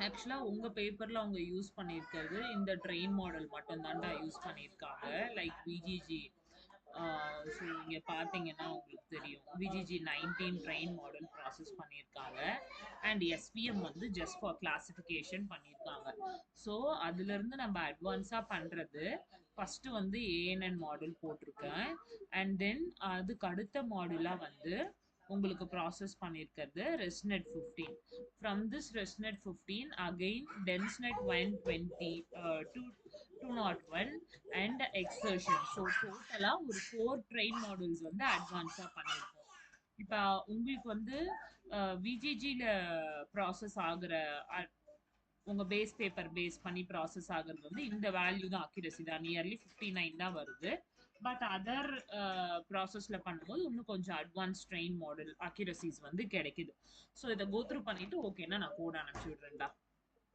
ஆக்சுவலா உங்க பேப்பர்ல அவங்க யூஸ் பண்ணியிருக்கிறது இந்த ட்ரெயின் மாடல் மட்டும் தான்டா யூஸ் பண்ணியிருக்காங்க. லைக் விஜிஜி ஸோ இங்க பார்த்தீங்கன்னா உங்களுக்கு தெரியும். விஜிஜி 19 ட்ரெயின் மாடல் ப்ராசஸ் பண்ணியிருக்காங்க. அண்ட் எஸ்பிஎம் வந்து ஜஸ்ட் ஃபார் கிளாசிஃபிகேஷன் பண்ணியிருக்காங்க. ஸோ அதுலேருந்து நம்ம அட்வான்ஸாக பண்ணுறது ஃபர்ஸ்ட் வந்து ஏஎன்என் மாடல் போட்டிருக்கேன். அண்ட் தென் அதுக்கு அடுத்த மாடுலாக வந்து உங்களுக்கு ப்ராசஸ் பண்ணியிருக்கிறது ResNet 15. From this ResNet 15 again DenseNet 120 201 and Xception. So டோட்டலாக ஒரு 4 ட்ரெயின் மாடல்ஸ் வந்து அட்வான்ஸாக பண்ணியிருக்கோம். இப்போ உங்களுக்கு வந்து விஜிஜியில் ப்ராசஸ் ஆகுற உங்க பேஸ் பேப்பர் பேஸ் பண்ணி ப்ராசஸ் ஆகுறது வந்து இந்த வேல்யூ தான், அக்யூரசி தான், நியர்லி 59 தான் வருது. பட் அதர் ப்ராசஸ்ல பண்ணும்போது இன்னும் கொஞ்சம் அட்வான்ஸ் ட்ரெயின் மாடல் அக்யூரசிஸ் வந்து கிடைக்குது. ஸோ இதை கோத்ரூ பண்ணிட்டு ஓகேன்னா நான் கோட் அனுப்பிச்சு விடுறேன்டா.